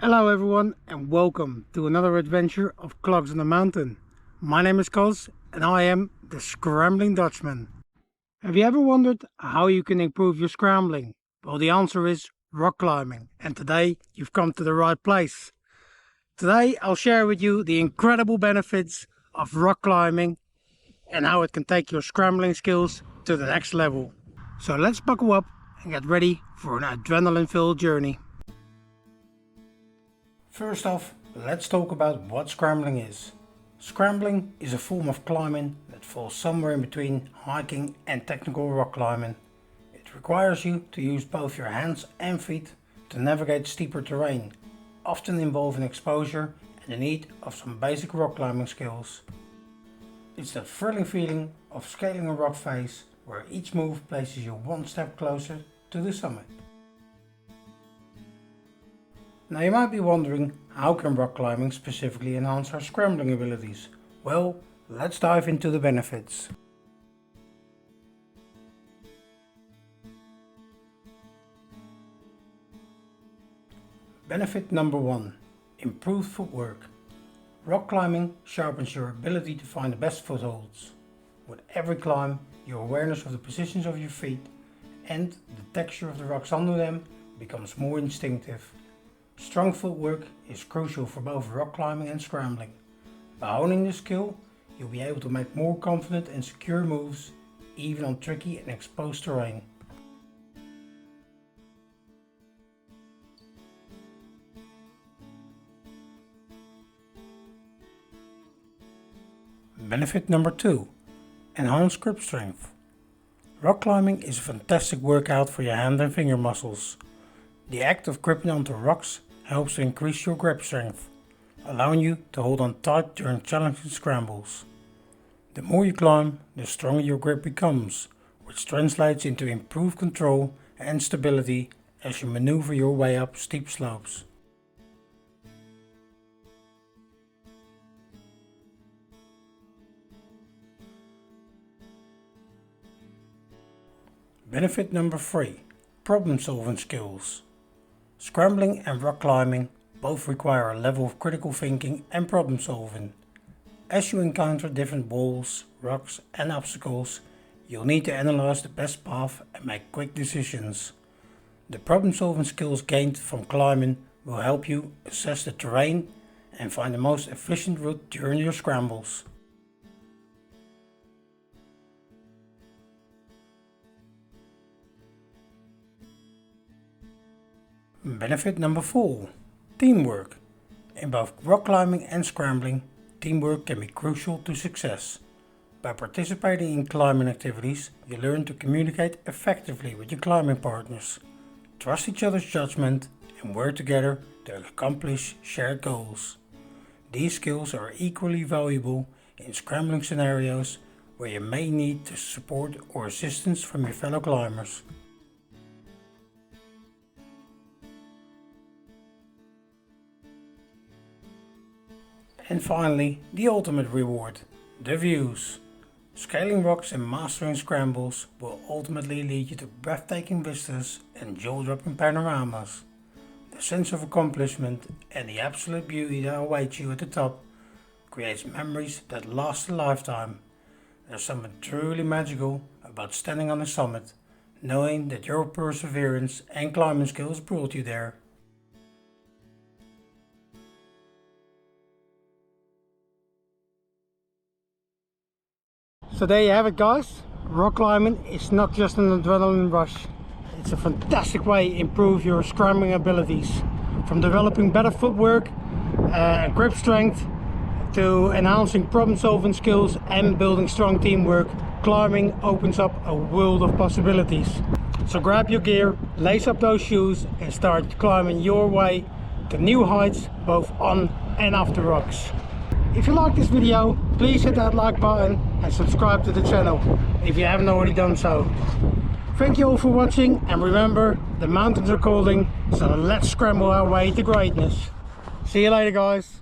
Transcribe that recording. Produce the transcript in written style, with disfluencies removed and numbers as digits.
Hello everyone and welcome to another adventure of Clogs on the Mountain. My name is Cos and I am the Scrambling Dutchman. Have you ever wondered how you can improve your scrambling? Well, the answer is rock climbing, and today you've come to the right place. Today I'll share with you the incredible benefits of rock climbing and how it can take your scrambling skills to the next level. So let's buckle up and get ready for an adrenaline-filled journey. First off, let's talk about what scrambling is. Scrambling is a form of climbing that falls somewhere in between hiking and technical rock climbing. It requires you to use both your hands and feet to navigate steeper terrain, often involving exposure and the need of some basic rock climbing skills. It's that thrilling feeling of scaling a rock face where each move places you one step closer to the summit. Now you might be wondering, how can rock climbing specifically enhance our scrambling abilities? Well, let's dive into the benefits. Benefit number 1. Improved footwork. Rock climbing sharpens your ability to find the best footholds. With every climb, your awareness of the positions of your feet and the texture of the rocks under them becomes more instinctive. Strong footwork is crucial for both rock climbing and scrambling. By honing this skill, you'll be able to make more confident and secure moves, even on tricky and exposed terrain. Benefit number 2. Enhanced grip strength. Rock climbing is a fantastic workout for your hand and finger muscles. The act of gripping onto rocks helps to increase your grip strength, allowing you to hold on tight during challenging scrambles. The more you climb, the stronger your grip becomes, which translates into improved control and stability as you maneuver your way up steep slopes. Benefit number 3. Problem-solving skills. Scrambling and rock climbing both require a level of critical thinking and problem solving. As you encounter different walls, rocks and obstacles, you'll need to analyze the best path and make quick decisions. The problem solving skills gained from climbing will help you assess the terrain and find the most efficient route during your scrambles. Benefit number 4. Teamwork. In both rock climbing and scrambling, teamwork can be crucial to success. By participating in climbing activities, you learn to communicate effectively with your climbing partners, trust each other's judgment, and work together to accomplish shared goals. These skills are equally valuable in scrambling scenarios where you may need support or assistance from your fellow climbers. And finally, the ultimate reward, the views. Scaling rocks and mastering scrambles will ultimately lead you to breathtaking vistas and jaw-dropping panoramas. The sense of accomplishment and the absolute beauty that awaits you at the top creates memories that last a lifetime. There's something truly magical about standing on the summit, knowing that your perseverance and climbing skills brought you there. So there you have it, guys. Rock climbing is not just an adrenaline rush. It's a fantastic way to improve your scrambling abilities. From developing better footwork and grip strength to enhancing problem solving skills and building strong teamwork, climbing opens up a world of possibilities. So grab your gear, lace up those shoes and start climbing your way to new heights both on and off the rocks. If you like this video, please hit that like button and subscribe to the channel if you haven't already done so. Thank you all for watching, and remember, the mountains are calling, so let's scramble our way to greatness. See you later, guys.